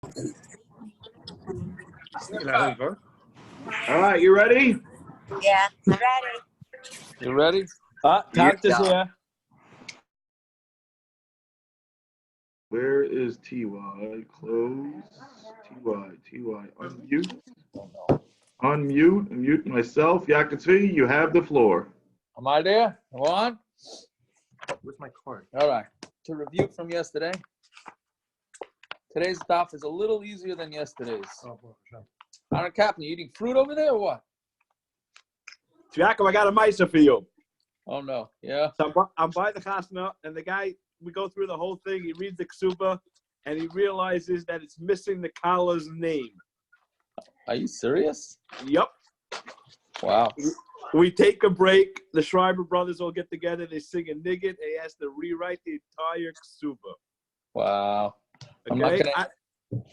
All right, you ready? Yeah, ready. You ready? Tart is here. Where is TY? Close. TY. Unmute. Unmute myself. Yakatvi, you have the floor. Am I there? Go on. Where's my card? All right. To review from yesterday, today's daf is a little easier than yesterday's. Aaron Captain, you eating fruit over there or what? Jacob, I got a miser for you. Oh, no. Yeah? So I'm by the chasna, and the guy, we go through the whole thing. He reads the ksuba, and he realizes that it's missing the Kala's name. Are you serious? Yep. Wow. We take a break. The Schreiber brothers all get together. They sing a niggin. They has to rewrite the entire ksuba. Wow. Okay?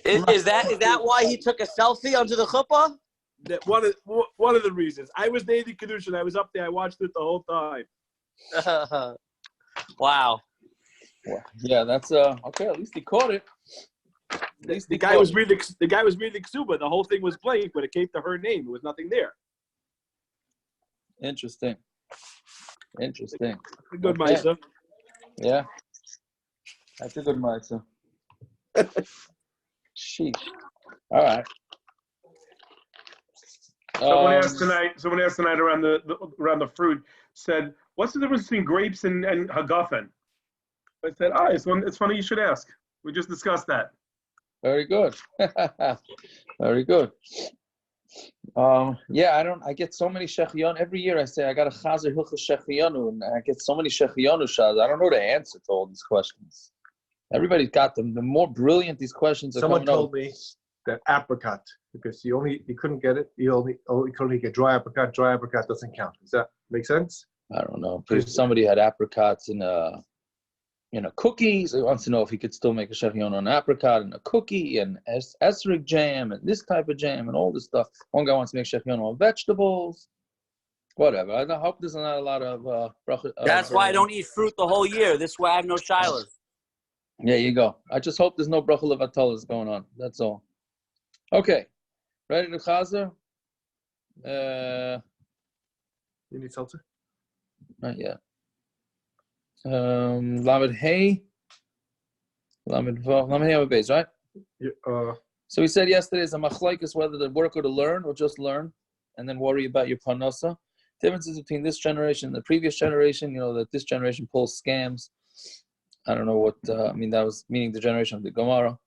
Is that why he took a selfie under the chuppah? One of the reasons. I was Navy Kedushin. I was up there. I watched it the whole time. Wow. Yeah, that's okay. At least he caught it. The guy was reading ksuba. The whole thing was blank, but it came to her name. There was nothing there. Interesting. A good Misa. Yeah. That's a good Misa. Sheesh. All right. Someone asked tonight around the fruit, said, what's the difference between grapes and hagafen? I said, it's funny you should ask. We just discussed that. Very good. Very good. I get so many shechion every year. I say I got a chazer hilchos shechiyanu, and I get so many shechiyanu shas. I don't know the answer to all these questions. Everybody's got them. The more brilliant these questions are. Someone told me that apricot, because he couldn't get it. He could only get dry apricot. Dry apricot doesn't count. Does that make sense? I don't know. If somebody had apricots in a cookie, so he wants to know if he could still make a shechion on apricot and a cookie and esrog jam and this type of jam and all this stuff. One guy wants to make shechion on vegetables. Whatever. I hope there's not a lot of bracha. That's why I don't eat fruit the whole year. This way I have no shilas. There you go. I just hope there's no bracha levatolas going on. That's all. Okay. Ready to chazer? You need seltzer? Not yet. Lamed Hey. Lamed Hey on base, right? So we said yesterday is a machlokes whether to work or to learn or just learn and then worry about your parnasa. Differences between this generation and the previous generation, that this generation pulls scams. I don't know what, that was meaning the generation of the Gemara.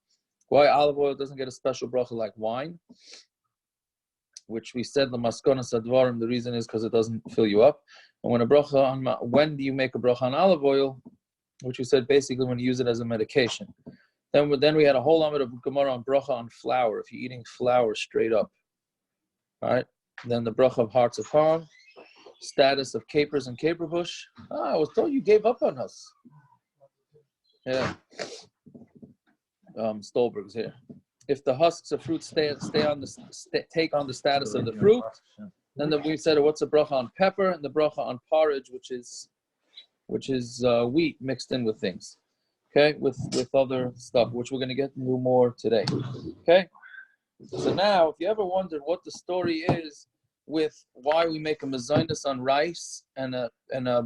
Why olive oil doesn't get a special bracha like wine, which we said the maskona sadvarim, the reason is because it doesn't fill you up. And when do you make a bracha on olive oil, which we said basically when you use it as a medication. Then we had a whole amud of Gemara on bracha on flour, if you're eating flour straight up. All right? Then the bracha of hearts of palm, status of capers and caper bush. I was told you gave up on us. Yeah. Stolberg's here. If the husks of fruit take on the status of the fruit, then we said what's a bracha on pepper and the bracha on porridge, which is wheat mixed in with things. Okay, with other stuff, which we're going to get into more today. Okay, so now if you ever wondered what the story is with why we make a mezainis on rice and a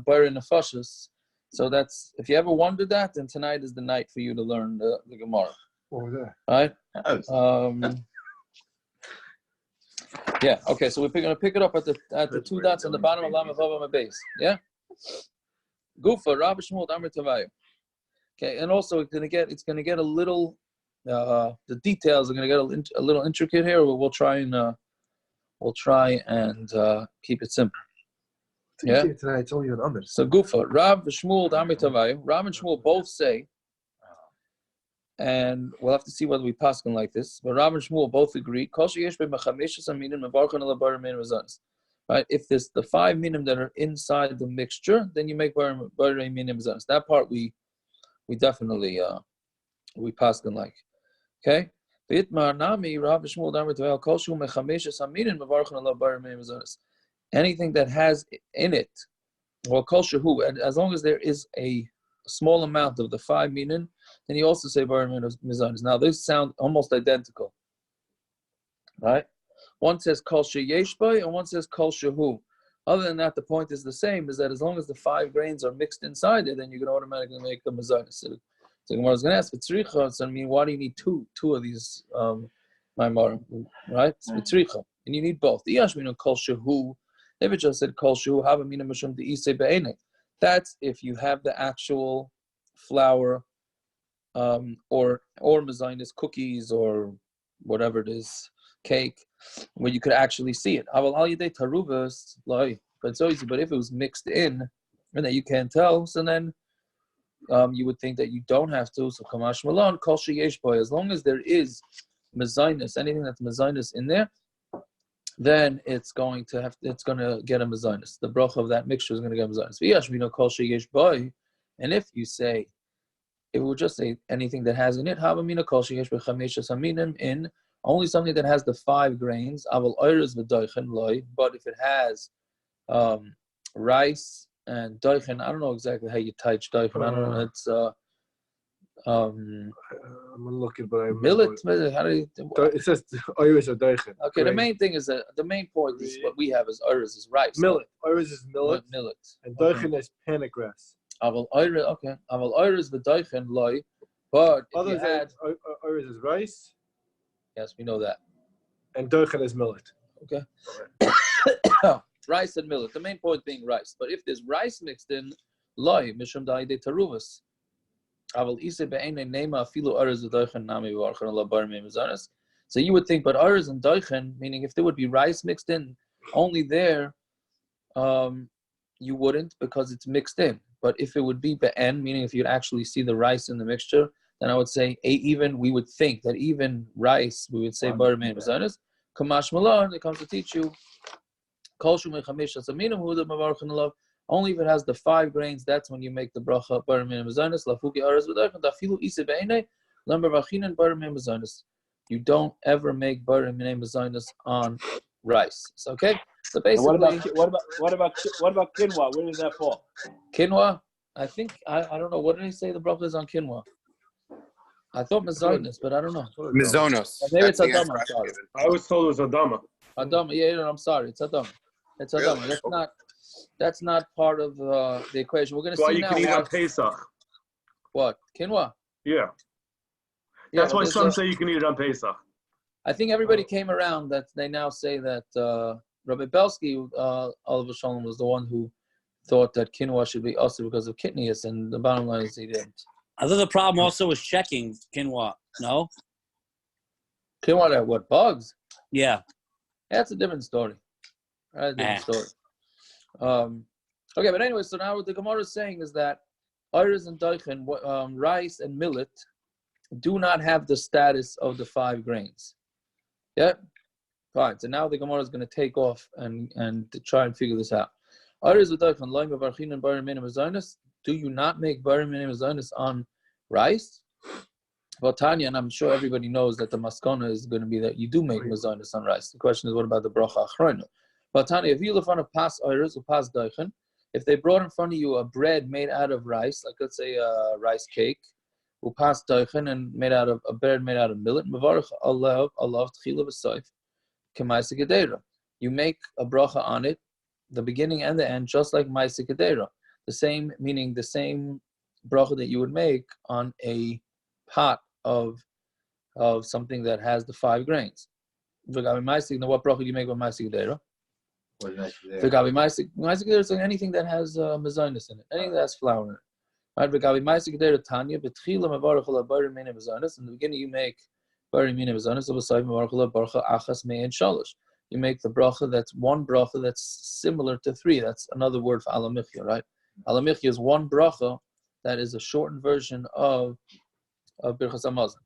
bar nefashos, so that's, if you ever wondered that, then tonight is the night for you to learn the Gemara. Over there. All right. Yeah. Okay. So we're going to pick it up at the two dots on the bottom of Lam Vav base. Yeah. Gufa Rabbi Shmuel Amr Tavayu. Okay, and also it's going to get a little. The details are going to get a little intricate here. But we'll try and keep it simple. Yeah. Tonight it's only an Amr. So Gufa Rabbi Shmuel Amr Tavayu. Rab and Shmuel both say. And we'll have to see whether we pass on like this. But Rab and Shmuel both agree. Right? If there's the 5 minim that are inside the mixture, then you make bar minim zanas. That part we definitely we pass on like. Okay? Anything that has in it, well, kol shehu, and as long as there is a a small amount of the 5 minin, then you also say bar mizanis. Now these sound almost identical, right? One says kol sheyesh by and one says kol shehu. Other than that, the point is the same: is that as long as the 5 grains are mixed inside it, then you can automatically make the mizanis. So Gemara is going to ask, "V'tzricha." So I mean, why do you need two of these maimarim, right? It's v'tzricha, and you need both. The yashminu kol shehu. If it just said kol shehu hava mina mishum de'isei be'enek, that's if you have the actual flour, or mizanis cookies or whatever it is, cake, where you could actually see it. But it's so easy. But if it was mixed in and that you can't tell, so then you would think that you don't have to. So kamash malon kol sheyesh boy. As long as there is mizanis, anything that's mizanis in there, then it's going to get a mizanis. The bracha of that mixture is going to get a mizanis. V'yashmino kol sheyesh boy. And if you say, if we would just say anything that has in it, havamina kol sheyesh b'chameshes haminim, in only something that has the 5 grains, aval oiros v'doichen loy. But if it has rice and doichen, I don't know exactly how you type doichen. I don't know. It's I'm looking, but I millet. How do you? It says oiros or doichen. Okay, the main thing is that the main point is what we have is oiros is rice. Millet. Oiros is millet. Millet. And doichen is panic grass. Aval oiros. Okay. Aval oiros v'doichen loy. But if you had oiros is rice. Yes, we know that. And doichen is millet. Okay. Rice and millet. The main point being rice. But if there's rice mixed in, loy mishum da'idei taruvas. Aval ise be'ene nema afilu oiros v'doichen nami v'archon ala bar mizanis. So you would think, but oiros and doichen, meaning if there would be rice mixed in, only there, you wouldn't because it's mixed in. But if it would be be'en, meaning if you'd actually see the rice in the mixture, then I would say we would think that even rice, we would say bar mizanis. Kamash malon, it comes to teach you. Only if it has the 5 grains, that's when you make the bracha bar mizanis. Lafuki aras v'doichen dafilu ise be'ene lamber v'achinen bar mizanis. You don't ever make bar mizanis on rice. So, okay. So basically, what about quinoa? Where does that fall? Quinoa, I think I don't know. What did I say the bracha is on quinoa? I thought mizanis, but I don't know. Mizonos. Maybe it's Adama. I'm sorry. I was told it was Adama. Adama. Yeah, no, I'm sorry. It's Adama. It's Adama. Really? That's not part of the equation. We're going to Why see you now. can eat on Pesach? What? Quinoa. Yeah. Yeah, That's why some say you can eat it on Pesach. I think everybody came around that they now say that Rabbi Belsky, Oliver Shalom, was the one who thought that quinoa should be usher because of kidneys, and the bottom line is he didn't. I thought the problem also was checking quinoa. No? Quinoa, that what, bugs? Yeah. That's a different story. That's a different story. Okay, but anyway, so now what the Gemara is saying is that iris and doichen, rice and millet, do not have the status of the 5 grains. Yeah? Fine. So now the Gemara is going to take off and to try and figure this out. Iris and doichen, loim v'archin and bar minim azonis. Do you not make bar minim azonis on rice? Well, Tanya, and I'm sure everybody knows that the maskana is going to be that you do make mazonis on rice. The question is, what about the bracha achrona? Well, Tanya, if you live on a pas iris or pas doichen, if they brought in front of you a bread made out of rice, like let's say a rice cake, upas doichen, and made out of a bread made out of millet, mevarach alav tchila v'soif k'maisa gedera. You make a bracha on it, the beginning and the end, just like maisa gedera. The same, meaning the same bracha that you would make on a pot of something that has the 5 grains. What bracha do you make with maisa gedera? Maisa gedera is anything that has mazonis in it, anything that has flour in it. Right? Tanya, in the beginning you make bari mina mazonis, you make the bracha that's one bracha that's similar to 3. That's another word for alamichya, right? Alamichya is one bracha that is a shortened version of birchas hamazon.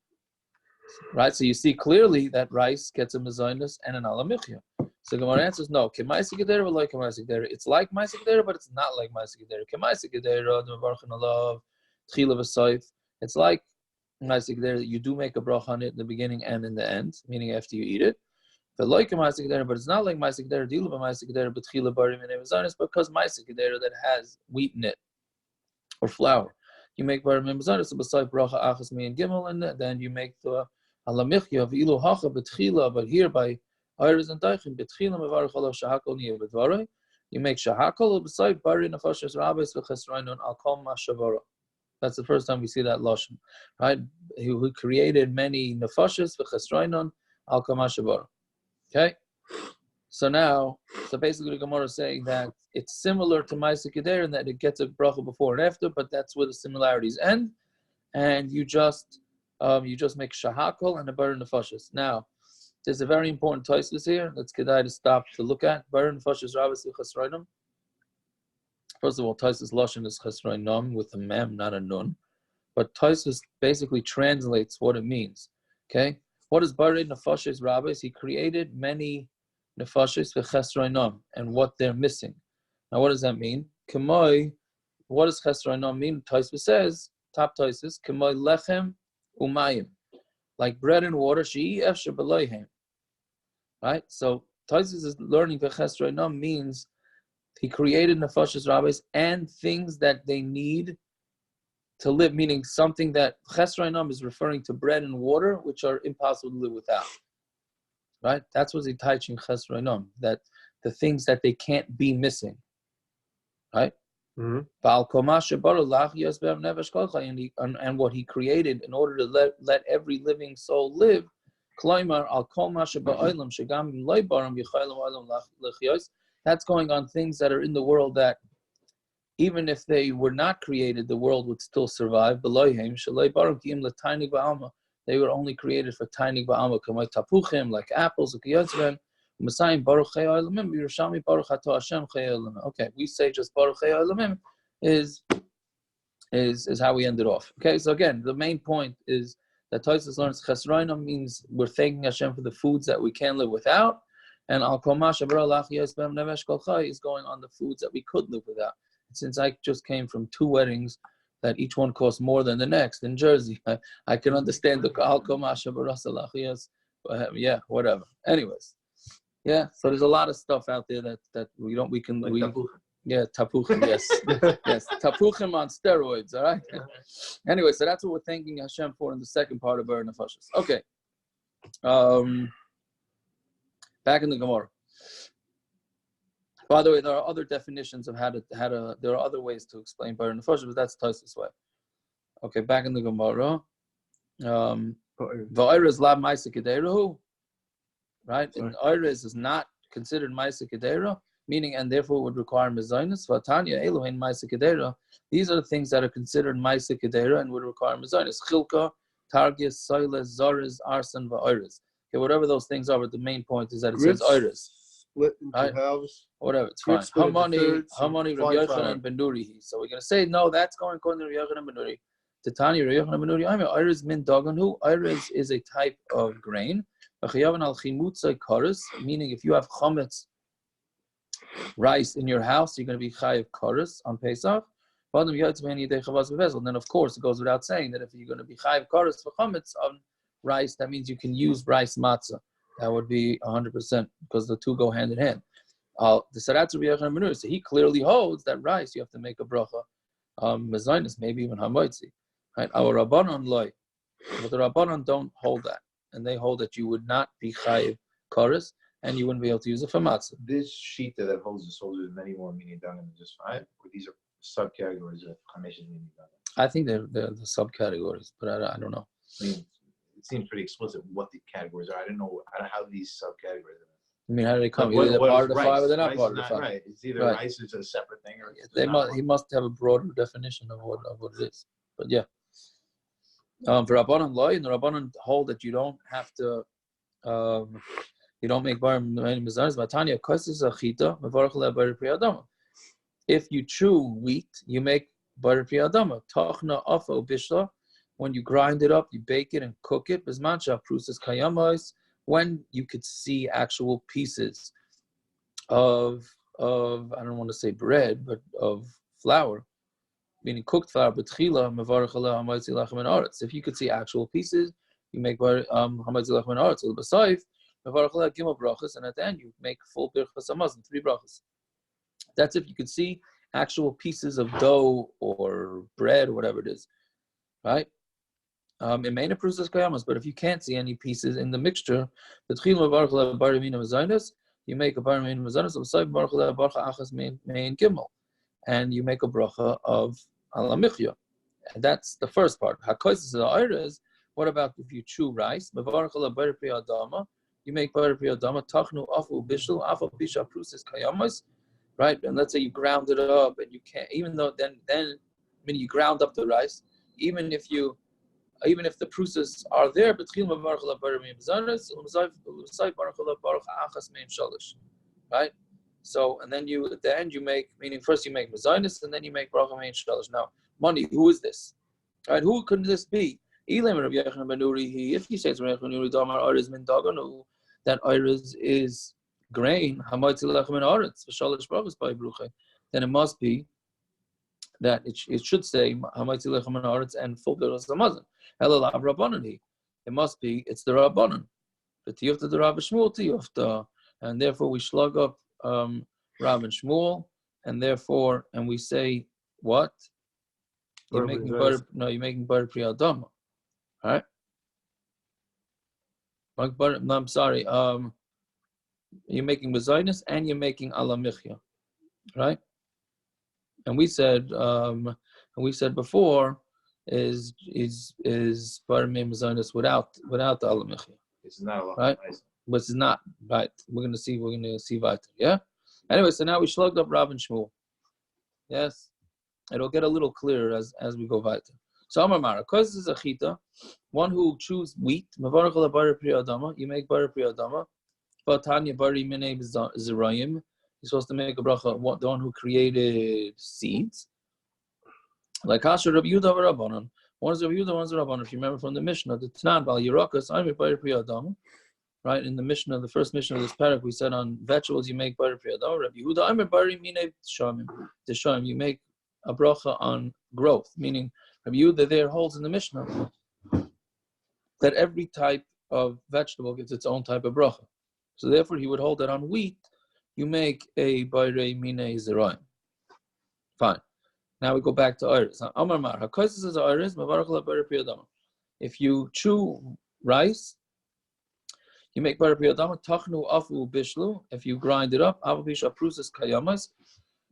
Right? So you see clearly that rice gets a mazonis and an alamichya. So Gemara answers no. K'maisa gedera or like k'maisa gedera? It's like maisa gedera, but it's not like maisa gedera. K'maisa gedera, the mevarchin alav, tchila v'soif. It's like maisa gedera that you do make a bracha on it in the beginning and in the end, meaning after you eat it. But like maisa gedera, but it's not like maisa gedera. Dilu b'maisa gedera, but tchila bari minei mazonis, because maisa gedera that has wheat in it or flour. you make bar mimazanis beside bracha achas mi and gimel, and then you make the alamichya of ilu hacha betchila, but here by iris and daichim betchila mevarach alav shahakol niyev bedvarei. You make shahakol beside bari nefashos rabbis v'chesroinon al kol mashavara. That's the first time we see that lashon, right? Who created many nefashos v'chesroinon al kol mashavara. Okay. So basically the Gemara is saying that it's similar to Ma'aseh Kedera in that it gets a bracha before and after, but that's where the similarities end, and you just make shahakol and a bar nefashos. Now, there's a very important tosfos here. Let's kedai to stop to look at bar nefashos rabbis v'chesroinon. First of all, tosfos lashon is chesroinom with a mem, not a nun, but tosfos basically translates what it means. Okay, what is bar nefashos rabbis? He created many nefashos v'chesroinom, and what they're missing. Now, what does that mean? K'moi, what does chesroinom mean? Tosfos says, top tosfos, k'moi lechem umayim, like bread and water. She'i efshar b'loihem. Right. So tosfos is learning v'chesroinom means he created nefashos rabbis and things that they need to live. Meaning something that chesroinom is referring to bread and water, which are impossible to live without. Right? That's what he's teaching chesroinom, that the things that they can't be missing. Right? And what he created in order to let every living soul live. That's going on things that are in the world that even if they were not created, the world would still survive. They were only created for tiny ba'alma, like apples, okay, we say just Baruch Elamim is how we end it off. Okay, so again, the main point is that Tosfos learns chesroinom means we're thanking Hashem for the foods that we can't live without, and al kol ma she'bara lach yosbem nevesh kol chai is going on the foods that we could live without. Since I just came from 2 weddings that each one costs more than the next in Jersey, I can understand the al kol ma she'bara lach yos. Yeah, whatever. Anyways. Yeah, so there's a lot of stuff out there that tapuchim, yes, yes, tapuchim on steroids, all right? Anyway, so that's what we're thanking Hashem for in the second part of Bar Nefashos. Okay, back in the Gemara. By the way, there are other definitions of how to, there are other ways to explain Bar Nefashos, but that's Tosfos way. Okay, back in the Gemara. Va'irez lab ma'aseh kederahu. Right, and Iris is not considered Ma'aseh Kedera, meaning and therefore would require Mezainis. Vatanya Elohein Ma'aseh Kedera. These are the things that are considered Ma'aseh Kedera and would require Mezainis. Chilka, Targis, Soiles, Zoris, Arson, Va'iris. Okay, whatever those things are, but the main point is that it says Iris. Split into halves. Whatever, it's fine. Hamani Rabbi Yochanan ben Nuri. So we're going to say, no, that's going according to Rabbi Yochanan ben Nuri. Titani Rabbi Yochanan ben Nuri. Iris min daganhu. Iris is a type of grain. Meaning if you have chametz rice in your house, you're going to be chayiv kares on Pesach. Then of course it goes without saying that if you're going to be chayiv kares for chametz on rice, that means you can use rice matzah. That would be 100% because the two go hand in hand. The Sarat Rabbi Yochanan ben Nuri, so he clearly holds that rice you have to make a bracha, mezainis, maybe even hamoitzi. Right? Our Rabbanon loy, but the Rabbanon don't hold that. And they hold that you would not be chayiv kares, and you wouldn't be able to use it for matzah. This sheet that holds with many more mini dangam than just 5, or these are subcategories of chamesh mini dangam? I think they're the subcategories, but I don't know. I mean, it seems pretty explicit what the categories are. I don't know how these subcategories are. I mean, how do they come? Either they're part of the 5 or they're not part of the 5. Right. It's either rice is a separate thing, or he must have a broader definition of what it is. But yeah. For Rabbanan Loi, and the Rabbanan hold that you don't have to, you don't make bar mezainis. Vatanya kaises achita mevarach le bar priyadama. If you chew wheat, you make bar priyadama. Tachna afo bishla. When you grind it up, you bake it and cook it. Bismancha prusas kayamais. When you could see actual pieces of I don't want to say bread, but of flour. Meaning cooked flour, but tchila mevarach aleh hamaytzi lachem and aretz. If you could see actual pieces, you make hamaytzi lachem and aretz. L'basayif mevarach aleh gimel brachas, and at the end you make full birchas hamazon, 3 brachas. That's if you could see actual pieces of dough or bread or whatever it is, right? It may not prove kayamas, but if you can't see any pieces in the mixture, you make a bar min mazanos of side baruch bracha achas main gimel, and you make a bracha of alamichya, and that's the first part. Hakosis the iris. What about if you chew rice? You make bar pri adama tachnu afu bishul afu bisha prusis kayamas, right? And let's say you ground it up, and you can't, even though then when you ground up the rice, even if the prusis are there, right? So, and then you at the end you make, meaning first you make mazanis and then you make bracha mein shalosh. Now, money, who is this? Right? Who could this be? If you say it's that iris is grain, then it must be that it should say and full mazon. It must be it's the rabbanon. But tiyufta the Rav Shmuel tiyufta, and therefore we slug up Rav and Shmuel, and therefore we say what? You're making butter. No, you're making butter pri adama, all right? No, I'm sorry. You're making mazaynus and you're making alamichya, right? And we said before is butter made mazaynus without the alamichya. It's not a lot, right? nice. But it's not right. We're gonna see weiter. Yeah. Anyway, so now we slugged up Rav and Shmuel. Yes, it'll get a little clearer as we go weiter. So Amar Mara, because this is a chita, one who chews wheat. You make butter pri adama. But Tanya bari minei zirayim. You're supposed to make a bracha. The one who created seeds. Like Kasher Rabbi Yehuda v'Rabbanan. One is Rabbi Yehuda, one is Rabbanan. If you remember from the Mishnah, the Tanan Bal Yirakas, I make butter pri adama. Right, in the Mishnah, the first Mishnah of this parak, we said on vegetables you make butter pri adama. Rabbi Yehuda, I make bari minei t'shamim. You make a bracha on growth, meaning Rabbi Yehuda there holds in the Mishnah that every type of vegetable gets its own type of bracha. So therefore, he would hold that on wheat, you make a barei minei zerayim. Fine. Now we go back to iris. Amar Mar, hakosis is iris, mavarach la butter pri adama. If you chew rice, you make butter pri adama, tachnu afu bishlu. If you grind it up, avu bisha prusas kayamas,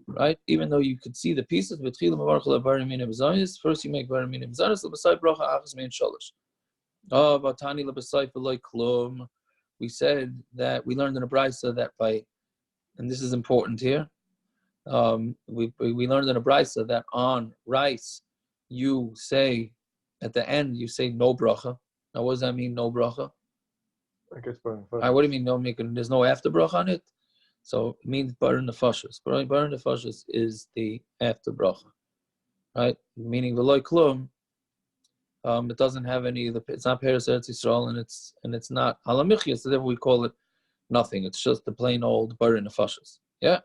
right? Even though you could see the pieces, first you make butter minei mazanis, l'basai bracha achas mein shalosh. Vatani l'basai v'loy klum. We said that we learned in a brisa that by, and this is important here, we learned in a brisa that on rice you say at the end you say no bracha. Now what does that mean, no bracha? I guess What do you mean no? There's no after bracha on it, so it means butter nefashos. Butter nefashos is the after bracha, right? Meaning v'loy klum. It doesn't have any. It's not Peres Eretz Yisrael, and it's not alamichya. So therefore we call it nothing. It's just the plain old butter nefashos. Yeah,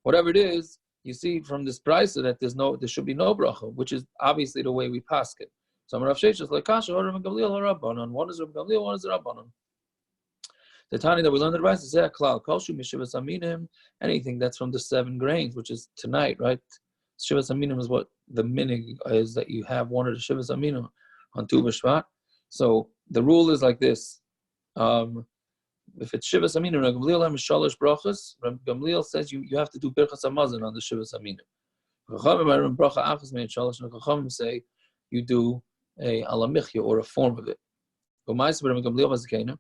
whatever it is, you see from this brisa that there should be no bracha, which is obviously the way we pass it. So Rav Sheish is like Kasha, Rav Gamliel, Rabbanon. One is Rav Gamliel, one is Rabbanon. The Tani that we learned in the brisa is klal kolshu mishivas aminim. Anything that's from the 7 grains, which is tonight, right? Shivas aminim is what the minig is, that you have one of the shivas aminim on Tu B'Shvat. So the rule is like this. If it's shivas aminim, Rav Gamliel has shalosh brachas. Rav Gamliel says you have to do birchas hamazon on the shivas aminim. Chachamim bracha achas mein shalosh, and Chachamim say you do a alamichya or a form of it. Rav Gamliel was the kenim.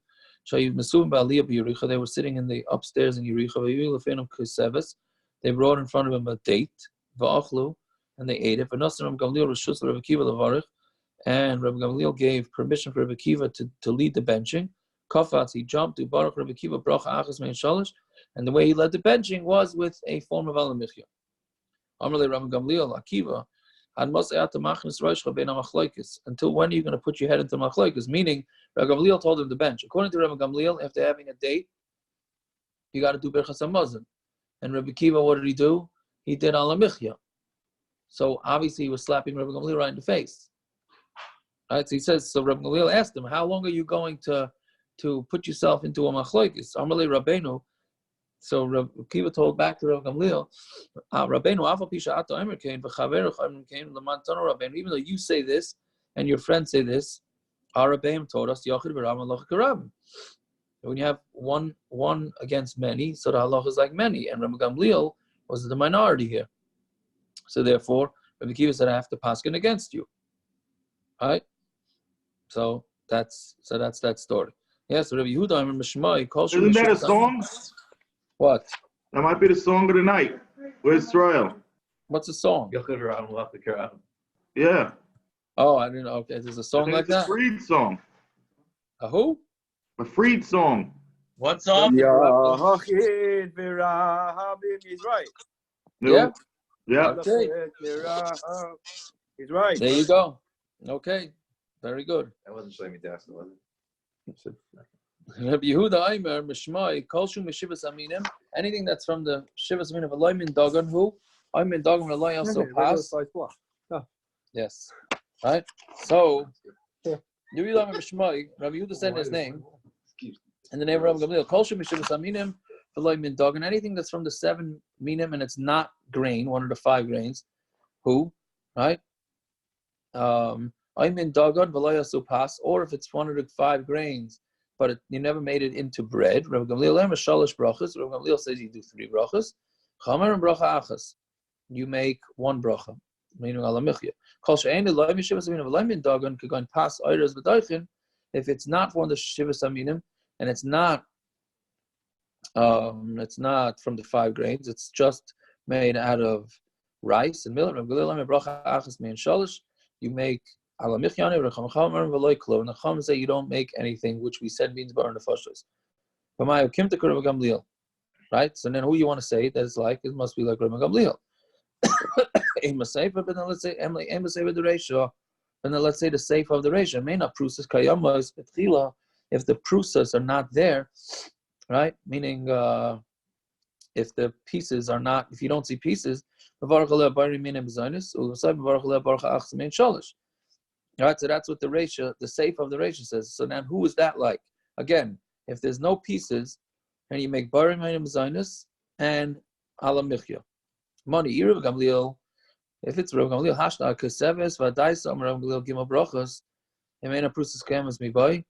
They were sitting in the upstairs in Yericha. They brought in front of him a date, and they ate it. And Rabbi Gamliel gave permission for Rabbi Akiva to lead the benching. Kafats, he jumped to Baruch Rabbi Akiva bracha achas mein shalosh, and the way he led the benching was with a form of alamichya. Amalei Rabbi Gamliel Akiva. Until when are you going to put your head into machlokes? Meaning, Rabbi Gamliel told him to bench. According to Rabbi Gamliel, after having a date, you got to do birchas hamazon. And Rabbi Akiva, what did he do? He did alamichya. So obviously, he was slapping Rabbi Gamliel right in the face. All right, so he says. So Rabbi Gamliel asked him, "How long are you going to put yourself into a machlokes?" Amalei Rabbeinu, So Rav Kiva told back to Rav Gamliel, Rabbeinu afal pisha ato emer kain v'chaveruch emer kain l'mantanu Rabbeinu. Even though you say this and your friends say this, our Rabbeinu told us Yochid v'Ram halacha k'Rabim. When you have one against many, so the halacha is like many, and Rav Gamliel was the minority here. So therefore, Rav Kiva said, I have to paskin against you. All right? So that's that story. Yes, Rabbi Yehuda, Amar Mishmai, Kol Shu Isn't that a Mishmai- song? What? That might be the song of the night. Where's Israel? What's the song? Yeah. Oh, I didn't know. Okay, there's a I song think like it's a that? Freed song. A who? A Freed song. What song? Yachid v'rahabim. He's right. Yeah? Yeah. Okay. He's right. There you go. Okay. Very good. That wasn't Shlomi Daskal, was it? Rabbi Yehuda, Aimer, Mishmai, Kol Shu Meshivas Aminim, anything that's from the Shivas Aminim of Eloi Min Dagan, who? Min Dagan Eloi also pass. Yes. Right? So, Rabbi Yehuda, Mishmai, Rabbi Yehuda said his name, in the name of Rabbi Gamliel, Kol Shu Meshivas Aminim, Eloi Min Dagan, anything that's from the 7 minim and it's not grain, one of the 5 grains, who? Right? I'm in dagan v'lo pas, or if it's one of the 5 grains, but you never made it into bread. Rav Gamliel lemer shalosh brachas. Rav Gamliel says you do 3 brachas. Chamer and bracha achas. You make 1 bracha, meaning ala michya. Kol she'ein lo mishivas aminim v'lo min dagan kagon pas oiras v'doichin. If it's not one of the shivas aminim and it's not from the 5 grains, it's just made out of rice and millet. Rav Gamliel lemer bracha achas mean shalosh. You make ala michyane v'cham v'loy klo. And the chum say you don't make anything, which we said means bar nefashos. But my kim to Rav Gamliel, right? So then who you want to say that is like? It must be like Rav Gamliel. Aim a sefer, but then let's say aim a sefer the ratio, and then let's say the sefer of the ratio. May not prusas kayamas betchila if the prusas are not there, right? Meaning if the pieces are not, if you don't see pieces. Right, so that's what the ratio, the seif of the ratio says. So now who is that like? Again, if there's no pieces, and you make barim minim zaynus and ala michya. Money, Rav Gamliel, if it's Rav Gamliel, hashna kaseves v'adaisam Rav Gamliel gimel brachos, emena prusas kamas mi boy.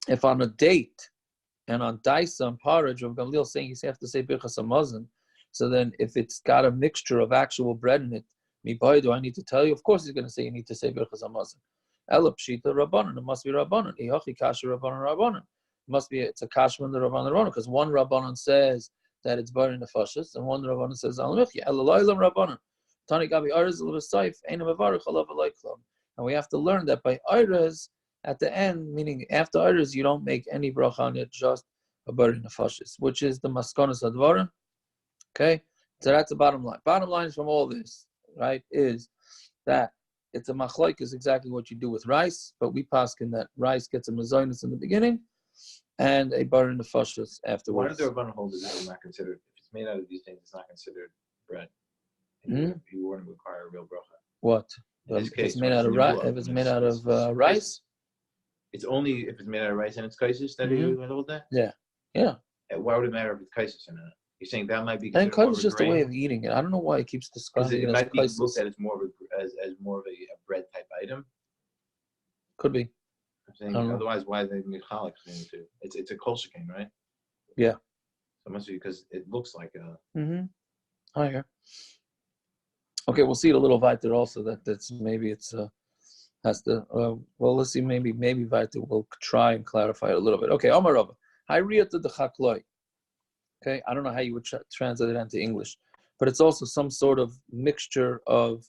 If on a date and on daisam porridge, Rav Gamliel saying you have to say birchas hamazon. So then, if it's got a mixture of actual bread in it, mi boy, do I need to tell you? Of course, he's going to say you need to say birchas hamazon. Ela pshita rabbanon. It must be rabbanon. Ihachi kasha rabbanon rabbanon. It must be it's a kasha from the rabbanon because one rabbanon says that it's bar in the fashis, and one rabbanon says al michya. Ela loylam rabbanon. Tani gabi arez l'v'saif ein mevarich alav aleiklam. And we have to learn that by arez at the end, meaning after arez, you don't make any bracha on it, just a bar in the fashis, which is the maskonas advarim. Okay, so that's the bottom line. Bottom line is from all this, right, is that it's a machloek is exactly what you do with rice, but we paskin that rice gets a mazonis in the beginning and a bar in the fashas afterwards. Why does the Rabbanan hold that it's not considered, if it's made out of these things, it's not considered bread? You wouldn't require a real bracha. What? In this case, it's made out of rice. If it's made out of rice, it's only if it's made out of rice and it's kaisis that you would hold that. Yeah. Why would it matter if it's kaisis in it? You're saying that might be. And kaisis is just a way of eating it. I don't know why it keeps describing it as might be kaisis. looked at as more of a bread type item. Could be. I'm saying otherwise, why they make challah between the two? It's a kol shekin, right? Yeah. So it must be because it looks like a. I hear. Okay, we'll see it a little weiter also. That's maybe it's has to. Well, let's see. Maybe weiter will try and clarify it a little bit. Okay, Amar Rava. Hayriyat the chakloi. Okay, I don't know how you would translate it into English, but it's also some sort of mixture of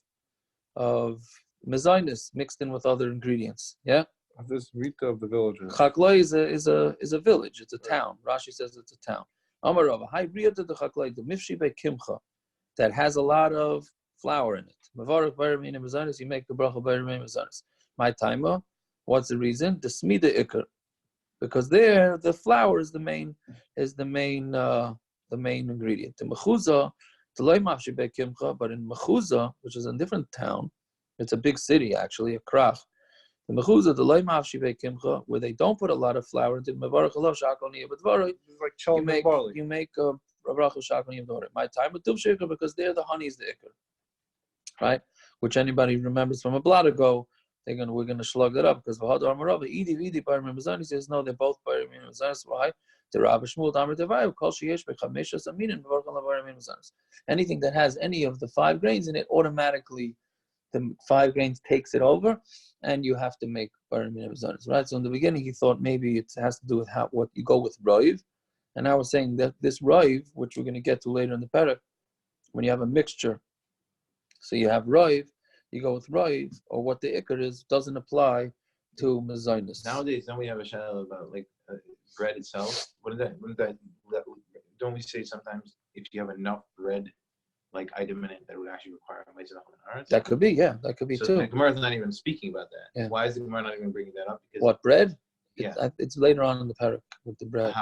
mezainis mixed in with other ingredients. Yeah. This Rita of the village. Chakloi is a village. It's a town. Rashi says it's a town. Amar Rava. Hayriyat the chakloi the mifshi be kimcha that has a lot of flour in it. Mavarach bayramin mezainis. You make the bracha bayramin mezainis. My timer. What's the reason? The smida ikar. Because there the flour is the main ingredient. The mechuzah, but in mechuzah, which is a different town, it's a big city actually, a krach. The mechuzah, the loy mavshivei kimcha, where they don't put a lot of flour into mevarach alav shakoni b'dvaroi. It's like challah and barley. You make a bracha shakoni b'dvaroi. My time with tuvshikah because there the honey is the ikar, right? Which anybody remembers from a blot ago. We're gonna slug that up because v'hadar marava idi barim mezani says no, they're both barim mezani. Why? The Rav Shmuel Amud Devayu kol sheyesh b'chameshas aminin mevarach alav barim mezani. Anything that has any of the 5 grains in it, automatically the 5 grains takes it over, and you have to make barim mezani. Right. So in the beginning, he thought maybe it has to do with what you go with roiv, and now we're saying that this roiv, which we're going to get to later in the parak, when you have a mixture, so you have roiv. You go with roiv, or what the ikar is, doesn't apply to mezainis. Nowadays, don't we have a shadow about like bread itself? What is that? Don't we say sometimes if you have enough bread, like item in it, that would actually require a mezainis and arts? That could be, yeah, that could be so too. The Gemara is not even speaking about that. Yeah. Why is the Gemara not even bringing that up? Because what bread? Yeah, it's later on in the parak with the bread.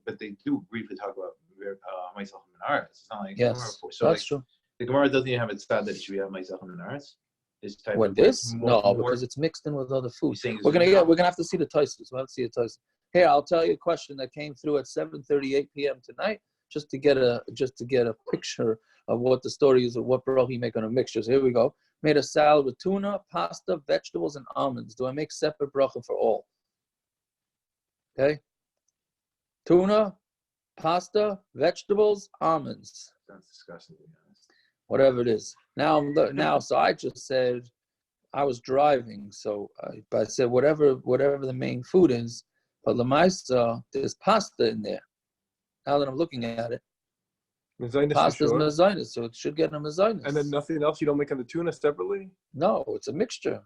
But they do briefly talk about mezainis and arts. It's not like yes, so that's like, true. The Gemara doesn't even have it said that it should be mezainis and arts. This type what of this? More, because it's mixed in with other food. We're gonna have to see the Taisus. We'll have to see the Taisus. Here, I'll tell you a question that came through at 7:38 p.m. tonight, just to get a picture of what the story is of what bracha you make on a mixture. So here we go. Made a salad with tuna, pasta, vegetables, and almonds. Do I make separate bracha for all? Okay. Tuna, pasta, vegetables, almonds. Sounds disgusting, to be honest. Whatever it is. Now, so I just said, I was driving, so I said whatever the main food is, but lemaisa, there's pasta in there. Now that I'm looking at it, pasta's mezainis, so it should get a mezainis. And then nothing else. You don't make on the tuna separately. No, it's a mixture.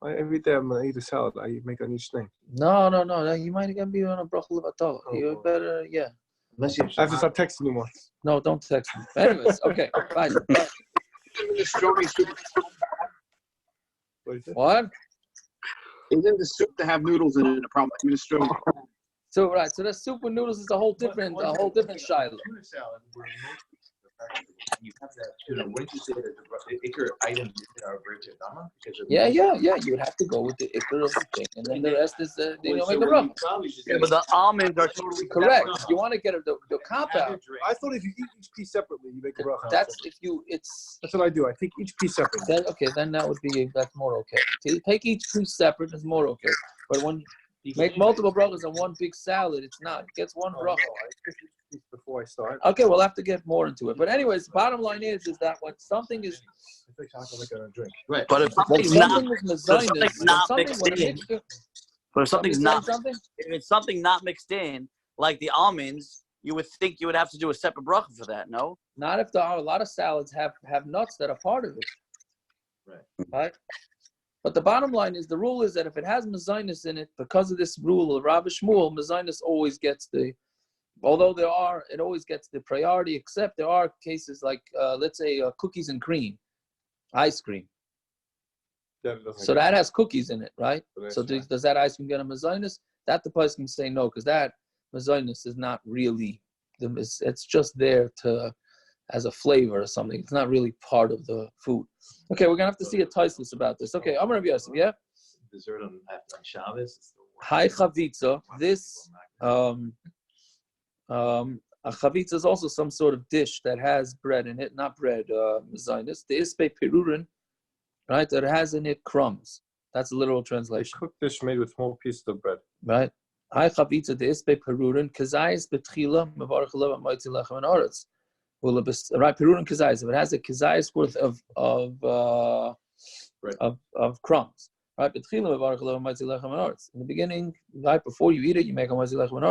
Every day I'm gonna eat a salad. I make on each thing. No. You might again be on a bracha levatala. You better, yeah. Unless you I have to stop texting you more. No, don't text me. Anyways, okay, fine. What? Isn't the soup to have noodles in it a problem? Minestrone. So right, so that soup with noodles is a whole different shiloh. You have that tuna. Wouldn't you say that the ikar items are Bracha Dama? Yeah. You would have to go with the ikar of the thing, and then the rest is then you'll make a bracha. Yeah, but the almonds are totally correct. You want to get the cop out. I thought if you eat each piece separately, you make a bracha. That's what I do. I take each piece separately. Then that's more okay. So you take each piece separate is more okay. But when you make multiple brachas on one big salad, it's not. It gets one bracha. Before I start. Okay, we'll have to get more into it. But anyways, the bottom line is that when something is right, but if something's if it's something not mixed in, like the almonds, you would think you would have to do a separate bracha for that, no? Not if there are a lot of salads have nuts that are part of it. Right? But the bottom line is the rule is that if it has mezainis in it, because of this rule of Rav Shmuel, mezainis always gets it always gets the priority, except there are cases like, let's say, cookies and cream, ice cream. So that has cookies in it, right? So does that ice cream get a mezainis? That the person can say no, because that mezainis is not really, it's just there as a flavor or something. It's not really part of the food. Okay, we're going to have to see a Taisus about this. Okay, I'm going to be Yosef, yeah? Dessert on Shabbos. Hi chavitza. This a chavitza is also some sort of dish that has bread in it, not bread, mezainis. The ispe pirurin, right? That has in it crumbs. That's a literal translation. Cooked dish made with small pieces of bread. Right. Hi chavitza the ispe pirurin kazayis betchila mevarach lev amaytzi lechem and oretz. Right, pirurin kazayis. If it has a kazayis worth of crumbs. Right, in the beginning, right before you eat it, you make a mazi lechem and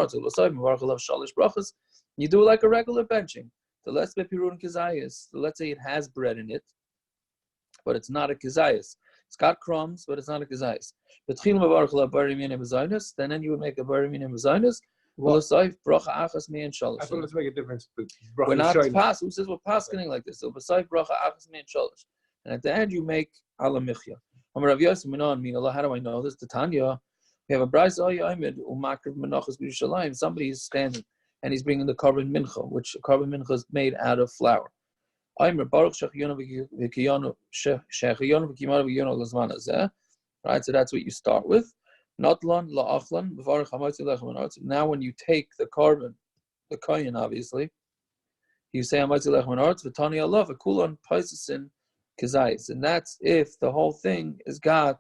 you do it like a regular benching. So let's say pirun kizayis. So let's say it has bread in it, but it's not a kizayis. It's got crumbs, but it's not a kizayis. Then you would make a barimine mezainis. I thought let's make a difference. We're not pass. Who says we're passing like this? So beside bracha achas me and shalosh, and at the end you make ala michya. How do I know this? The Tanya, we have a brayso Amud umakriv menachos b'Yerushalayim. Somebody is standing and he's bringing the korban mincha, which korban mincha is made out of flour. right? So that's what you start with. Notlan la'achlan b'varach hamoitzi lechem ha'aretz. Now, when you take the carbon, the koyin, obviously, you say hamoitzi lechem ha'aretz v'tani Allah v'kulan paisasin kazayis, and that's if the whole thing has got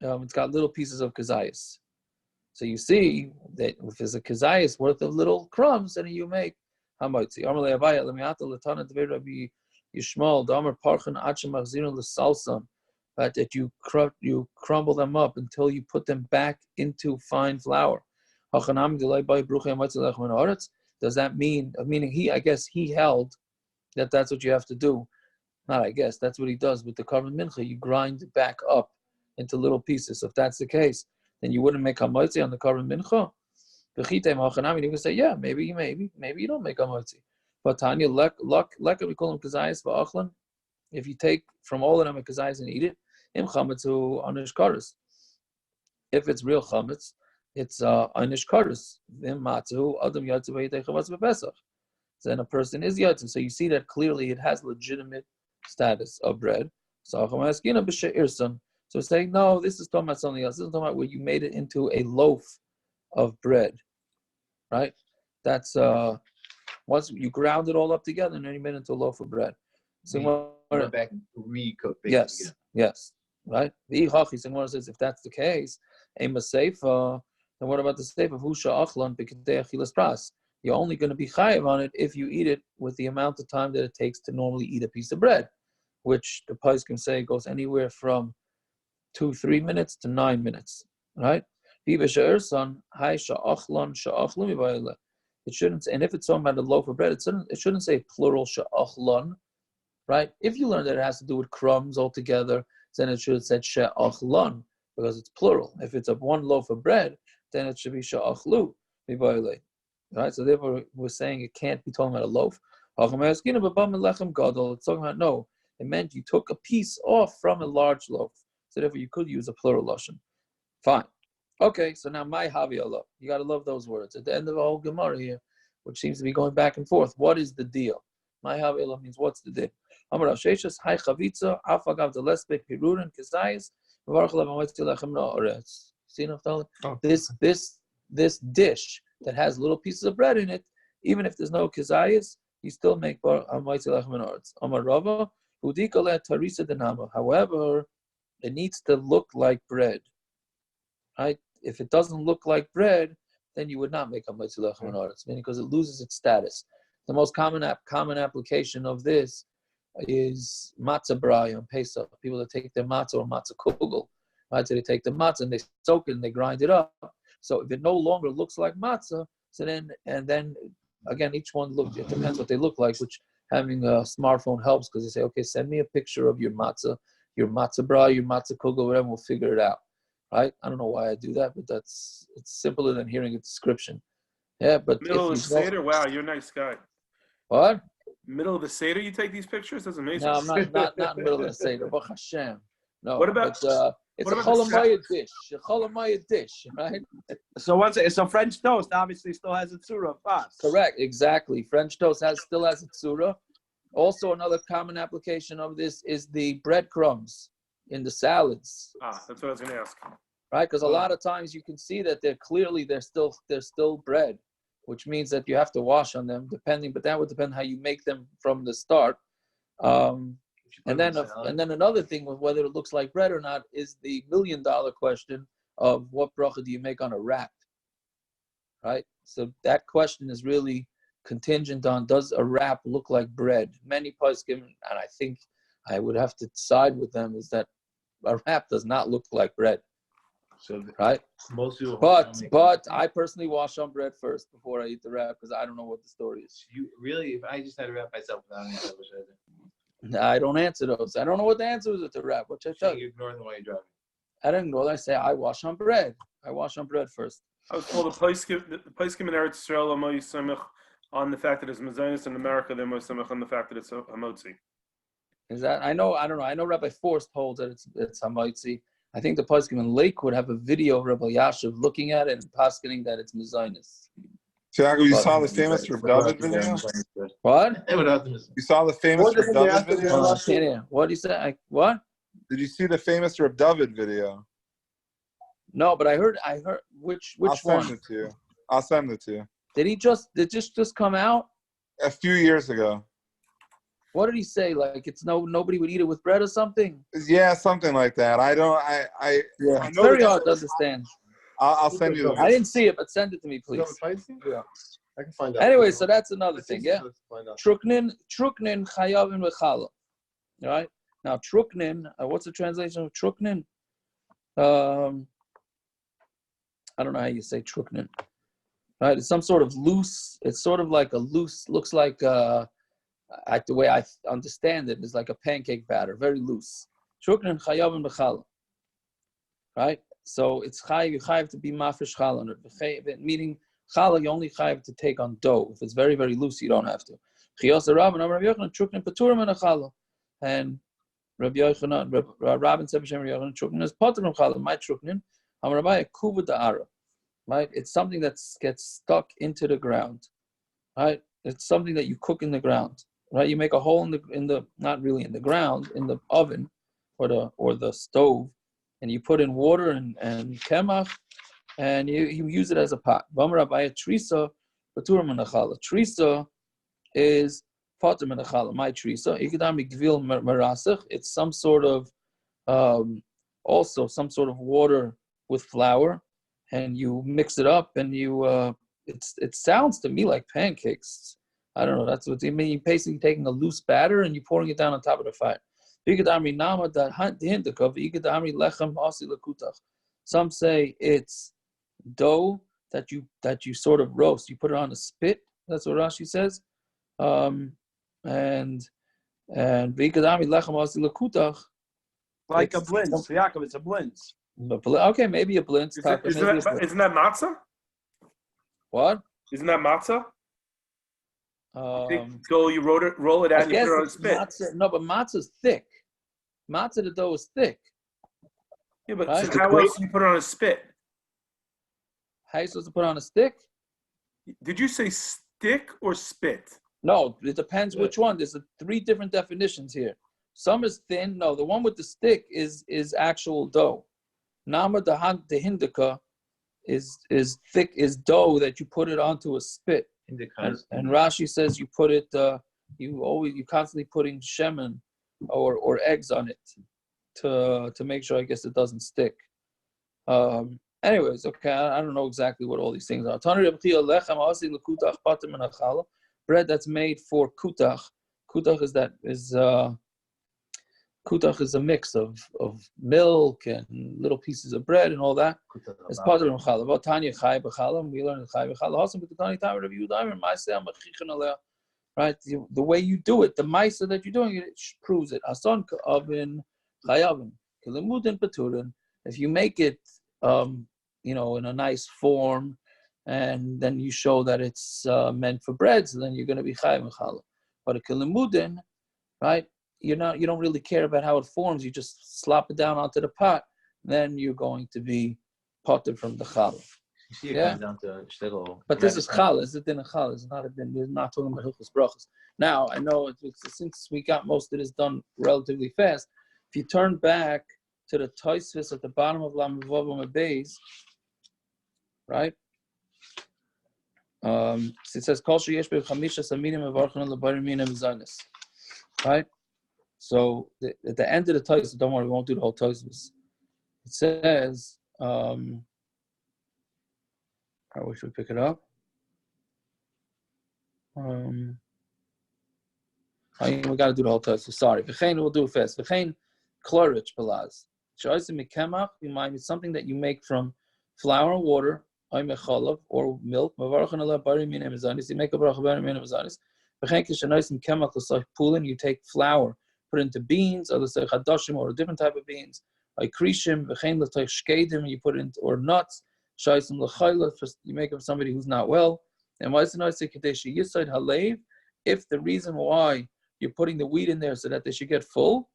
it's got little pieces of kazayis. So you see that if there's a kazayis worth of little crumbs, then you make hamoitzi. Amalei Avaya lemiata l'tana devei Rabbi Yishmael damar parchan achem machzirin l'salsan. That you crumble them up until you put them back into fine flour. Does that mean? Meaning I guess he held that that's what you have to do. Not I guess, that's what he does with the carbon mincha. You grind it back up into little pieces. So if that's the case, then you wouldn't make hamoitzi on the carbon mincha. You can say, yeah, maybe you don't make hamoitzi. But Tanya, we call them kazayis va'achlan. If you take from all of them a kazayis and eat it, if it's real chametz, it's anish kares. Then a person is yatzim. So you see that clearly it has legitimate status of bread. So it's saying, no, this is talking about something else. This is talking about where you made it into a loaf of bread, right? That's once you ground it all up together and then you made it into a loaf of bread. So back recook. Yes. Right? The Ichachi Singmar says if that's the case, then what about the seifa of Husha Achlan B'Kidei Achilas Pras? You're only going to be chayiv on it if you eat it with the amount of time that it takes to normally eat a piece of bread, which the Pais can say goes anywhere from 2-3 minutes to 9 minutes. Right? It shouldn't, and if it's talking about a loaf of bread, it shouldn't say plural sha'achlan. Right? If you learn that it has to do with crumbs altogether, then it should have said she'achlan because it's plural. If it's one loaf of bread, then it should be she'achlu. Right? So therefore, we're saying it can't be talking about a loaf. It's talking about no. It meant you took a piece off from a large loaf. So therefore, you could use a plural lashon. Fine. Okay. So now my havi Allah. You got to love those words at the end of the whole Gemara here, which seems to be going back and forth. What is the deal? My havi Allah means what's the deal? See, this dish that has little pieces of bread in it, even if there's no kazayas, you still make bar hamoitzi lechem and aretz. Amar Rava, hudika tarisa denama. However, it needs to look like bread, right? If it doesn't look like bread, then you would not make hamoitzi lechem and aretz, meaning because it loses its status. The most common application of this is matzah brai on Pesach. People that take their matzah or matzah kugel, right? So they take the matzah and they soak it and they grind it up. So if it no longer looks like matzah, so then again, each one it depends what they look like, which having a smartphone helps because they say, okay, send me a picture of your matzah brai, your matzah kugel, whatever, we'll figure it out, right? I don't know why I do that, but it's simpler than hearing a description. Yeah, but middle of the Seder, wow, you're a nice guy. What? Middle of the Seder, you take these pictures? That's amazing. No, I'm not in the middle of the Seder. Baruch Hashem. No. What about? It's a cholamaya dish. A cholamaya dish, right? So so French toast obviously still has a tzura of fast. Correct, exactly. French toast still has a tzura. Also, another common application of this is the breadcrumbs in the salads. That's what I was going to ask. Right, because a lot of times you can see that they're still bread, which means that you have to wash on them, but that would depend how you make them from the start. And then another thing with whether it looks like bread or not is the $1 million question of what bracha do you make on a wrap, right? So that question is really contingent on, does a wrap look like bread? Many poskim, and I think I would have to side with them, is that a wrap does not look like bread. So right? Most people. But I personally wash on bread first before I eat the wrap because I don't know what the story is. You really? If I just had to wrap myself without any type of shit. I don't answer those. I don't know what the answer is with the wrap. What should I tell you? You ignore them while you're driving. I didn't know that. I say I wash on bread. I wash on bread first. I was told the poskim in Eretz Yisrael are more samech on the fact that it's mezainis in America. They're more samech on the fact that it's hamotzi. Is that? I know. I don't know. I know Rabbi Forst holds that it's hamotzi. I think the poskim in Lakewood have a video of Rabbi Yashiv looking at it and poskening that it's mezainis. Tiago, you saw the famous Reb David video? What? You saw the famous Reb David video? What do you say? What? Did you see the famous Reb David video? No, but I heard which I'll one? send it to you. I'll send it to you. Did just come out? A few years ago. What did he say? Like nobody would eat it with bread or something? Yeah, something like that. I Yeah, I it's know very that- hard to understand. I'll send you the I didn't see it, but send it to me, please. Yeah, I can find out. Anyway, so that's another thing, yeah? Find out. Truknin chayavin v'chala. Right? Now, truknin, what's the translation of truknin? I don't know how you say truknin. Right? It's some sort of loose, it's sort of like a loose, looks like, the way I understand it, is like a pancake batter, very loose. Truknin chayavin v'chala. Right? So it's chayiv, you chayiv to be mafresh challah on it. Meaning, challah, you only chayiv to take on dough. If it's very, very loose, you don't have to. Chiyos Rabban, Rabbi Yochanan, truknin paturim and a challah. And Rabbi Yochanan, Rabban said, Rabbi Yochanan, truknin is paturim challah. My truknin, I'm Rabbi kuva da'ara. Right? It's something that gets stuck into the ground. Right? It's something that you cook in the ground. Right? You make a hole in the not really in the ground, in the oven or the stove. And you put in water and kemach, and you use it as a pot. Trisa is patur menachala. My trisa. It's some sort of also some sort of water with flour, and you mix it up, and you it sounds to me like pancakes. I don't know. That's what you mean. You're basically taking a loose batter and you're pouring it down on top of the fire. Some say it's dough that you sort of roast. You put it on a spit. That's what Rashi says. And Like a blintz. Yaakov, it's a blintz. Okay, maybe a blintz. Isn't that matzah? What? Isn't that matzah? So you roll it out and you put it on a spit. Matzah, no, but matzah's thick. Matzah, the dough is thick. Yeah, but right? So how else do you put it on a spit? How are you supposed to put it on a stick? Did you say stick or spit? No, it depends which one. There's 3 different definitions here. Some is thin. No, the one with the stick is actual dough. Nama the hindika is thick, is dough that you put it onto a spit. And Rashi says you put it. You constantly putting shemen or eggs on it to make sure, I guess, it doesn't stick. Anyways, okay, I don't know exactly what all these things are. Bread that's made for kutach. Kutach is a mix of milk and little pieces of bread and all that. It's patur and challah. About Tanya chai b'challah, we learn chai b'challah. Also, with the Tanya time of Yudayim and Ma'aseh Machichin Aleh. Right, the way you do it, the ma'aseh that you're doing it proves it. Ason ka'avin chayavin kilimudin paturin. If you make it, in a nice form, and then you show that it's meant for bread, so then you're going to be chayav and challah. But a kilimudin, right? You don't really care about how it forms. You just slop it down onto the pot. Then you're going to be potter from the challah. Yeah. Down to shtetl. But this is challah. It's a din of challah. It's not a din. We're not talking about hilchos brachos. Now I know since we got most of this done relatively fast. If you turn back to the Tosfos at the bottom of Lamed Vav Amud Beis, right? It says Kol sheyesh b'chamisha saminim mevarchon lebarim minim zanis. Right? So at the end of the Tosfos, don't worry, we won't do the whole Tosfos. It says, I wish we pick it up. We got to do the whole Tosfos. Sorry. V'chein, we'll do it fast. V'chein klorich belaz. Shoysim mikemach, you might be something that you make from flour and water, or milk. Mevarchon ala bari minim zanis. You make a bracha bari minim zanis. V'chein kishanoisim kemach l'soich pulin. You take flour, put it into beans, or l'soich hadashim, or a different type of beans. Like krishim, v'chein l'soich shkedim, you put it into, or nuts. Shoysim l'chayla, you make it for somebody who's not well. And why is it noisy kadeshi yisod halev? If the reason why you're putting the wheat in there so that they should get full,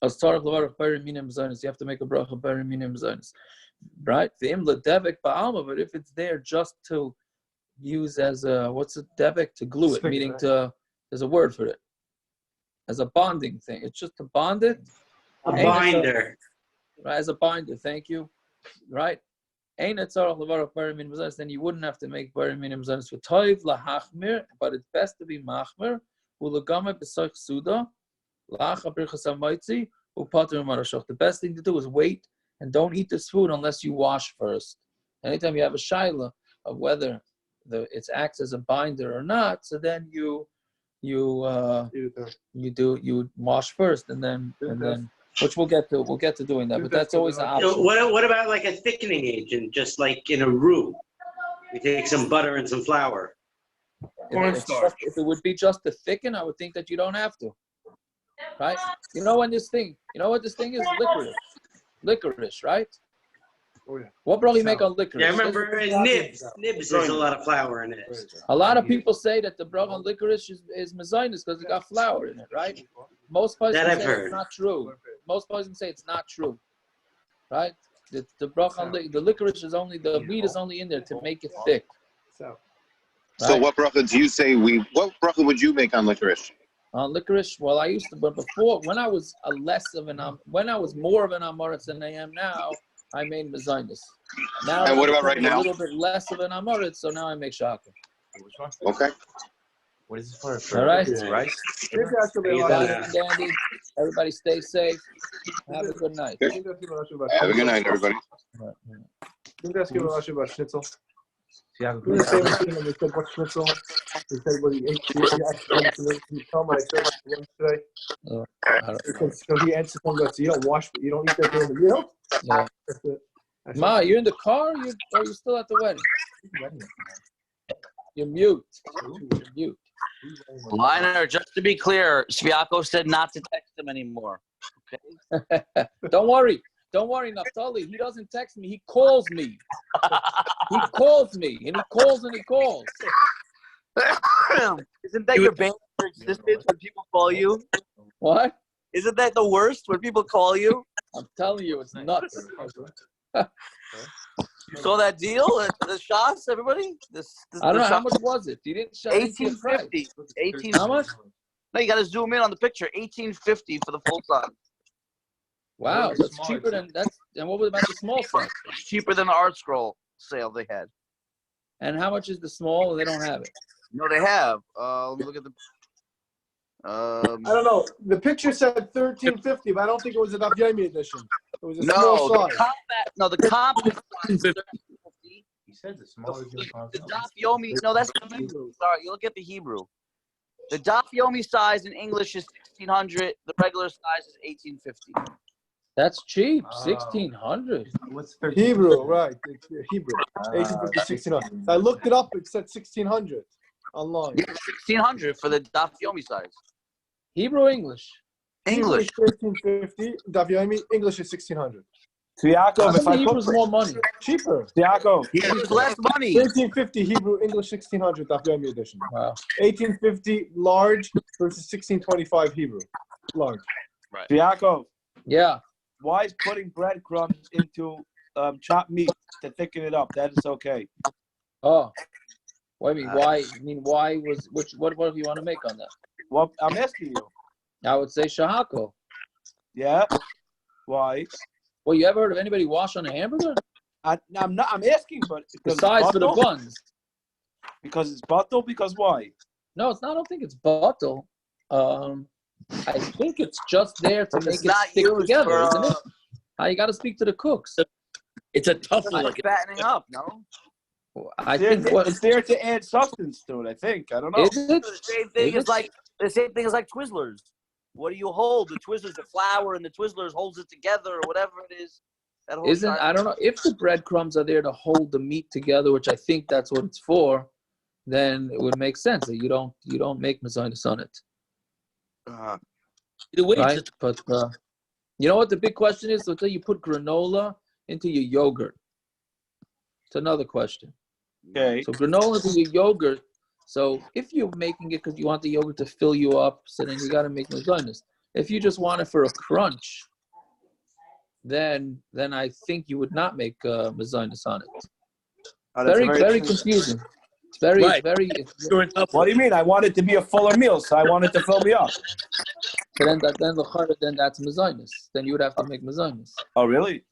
you have to make a bracha bari minim zanis, right? But if it's there just to use as a what's a devek, to glue it, meaning to, there's a word for it, as a bonding thing. It's just to bond it, A binder. Right, as a binder. Thank you. Right. Then you wouldn't have to make bari minim zanis for toiv lahachmir, but it's best to be machmir. Ulagame b'soich suda lacha birchas hamaitzi upater marashach. The best thing to do is wait and don't eat this food unless you wash first. Anytime you have a shaila of whether it acts as a binder or not, so then you wash first and then which we'll get to doing that, but that's always an option. What about like a thickening agent, just like in a roux? We take some butter and some flour. If it would be just to thicken, I would think that you don't have to. Right? You know what this thing is? Licorice, right? Oh, yeah. What probably make on licorice? Yeah, I remember nibs. Nibs, there's a lot of flour in it. A lot of people say that the bracha on licorice is mezainis because it got flour in it, right? Most places say it's not true. Most places say it's not true, right? The bracha on the licorice is only, the meat is only in there to make it thick. So what bracha do you say what bracha would you make on licorice? On licorice, well, I used to, but before, when I was more of an amoritz than I am now, I made mezainis. Now, and what about right now? A little bit less of an amoritz, so now I make shaka. Okay. What is this for? All right. Rice? Dandy. Everybody stay safe. Have a good night. Have a good night, everybody. Didn't ask you a question about schnitzel? Yeah. We said what schnitzel. He said what he ate. He told me I said yesterday. So he answered something that you don't eat that during the meal? Yeah. Ma, you're in the car or you're still at the wedding? You're mute. Liner, just to be clear, Sviako said not to text him anymore. Okay. Don't worry, Naftali. He doesn't text me. He calls me. He calls me, and he calls and he calls. Isn't that your bane for existence when people call you? What? Isn't that the worst when people call you? I'm telling you, it's nuts. You saw that deal at the shots, everybody? I don't know, how much was it? You didn't show $18.50. How much? No, you got to zoom in on the picture. $18.50 for the full size. Wow, that's cheaper than that's. And what about the small size? It's cheaper than the Art Scroll sale they had. And how much is the small? They don't have it. No, they have. Let me look at the. I don't know. The picture said $13.50, but I don't think it was a Daf Yomi edition. It was a small size. The comp is $13.50. He said the smaller The Daf Yomi. No, that's the Hebrew. Sorry, you look at the Hebrew. The Daf Yomi size in English is $1,600. The regular size is $18.50. That's cheap. $1,600. What's $13? Hebrew, right? Hebrew. 1850, $1,600. I looked it up. It said $1,600 online. Yeah, $1,600 for the Daf Yomi size. Hebrew, English. English. $13.50. Daf Yomi. English is $1,600. So Yaakov, if I Hebrew's more money. Cheaper. Yaakov, It's less money. $13.50 Hebrew, English $1,600 Daf Yomi edition. Wow. $18.50 large versus $16.25 Hebrew. Large. Right. Yaakov. Yeah. Why is putting breadcrumbs into chopped meat to thicken it up? That is okay. Oh. Wait a minute. Why? I mean, why was what do you want to make on that? Well, I'm asking you. I would say shahako. Yeah. Why? Well, you ever heard of anybody wash on a hamburger? I'm asking, but besides for the buns. Because it's bottle. Because why? No, it's not. I don't think it's bottle. I think it's just there to make it stick together, isn't it? You got to speak to the cooks. It's a tough one. Like fattening up, no? I think it's there to add substance to it. I think. I don't know. Is it? The same thing is like Twizzlers. What do you hold? The Twizzlers, the flour, and the Twizzlers holds it together, or whatever it is. I don't know if the breadcrumbs are there to hold the meat together, which I think that's what it's for. Then it would make sense that you don't make mezainis on it. Right? But you know what the big question is? Until you put granola into your yogurt. It's another question. Okay. So granola into your yogurt. So if you're making it because you want the yogurt to fill you up, so then you got to make mezainis. If you just want it for a crunch, then I think you would not make mezainis on it. Very confusing. It's very. What do you mean? I want it to be a fuller meal, so I want it to fill me up. So then that's mezainis. Then you would have to make mezainis. Oh, really?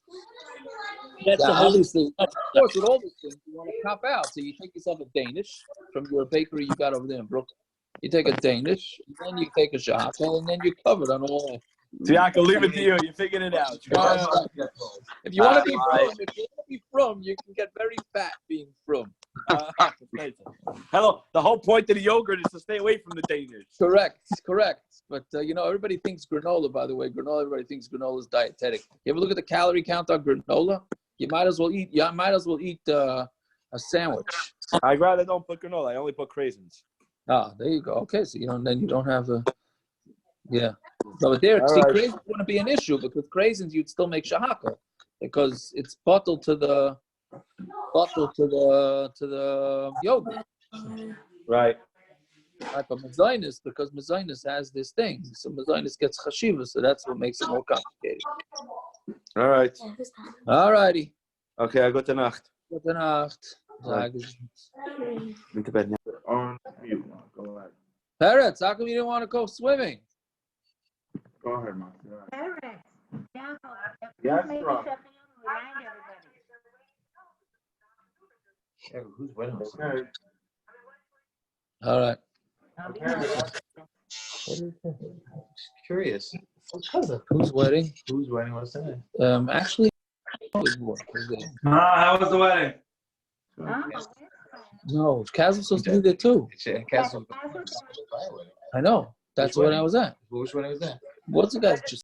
Yeah, obviously, of course, with all these things, you want to cop out. So you take yourself a Danish from your bakery you got over there in Brooklyn. You take a Danish, then you take a shahakal, and then you're covered on all. Tiago, leave it to you. You figured it out. If you want to be from, you can get very fat being from. Hello. The whole point of the yogurt is to stay away from the Danish. Correct. But everybody thinks granola. By the way, everybody thinks granola is dietetic. You ever look at the calorie count on granola? You might as well eat. A sandwich. I'd rather don't put granola. I only put craisins. Ah, there you go. Okay, so then you don't have a. Yeah. So there, craisins wouldn't be an issue because craisins you'd still make shahaka because it's bottled to the yogurt. Right. But mezainis, because mezainis has this thing, so mezainis gets chashiva, so that's what makes it more complicated. All right. All righty. Okay, gute Nacht. Gute Nacht. Into bed now. On mute. Go ahead. Peretz, how come you didn't want to go swimming? Go ahead, Mark. Peretz. Yes, Maybe Rob. something to remind everybody. Yeah, who's wedding was Okay. All right. Curious. Whose wedding? Whose wedding was that? Actually, How was the wedding? no, Kaz was supposed to be there too. I know. That's what I was at. Which wedding was that? What's the guy's just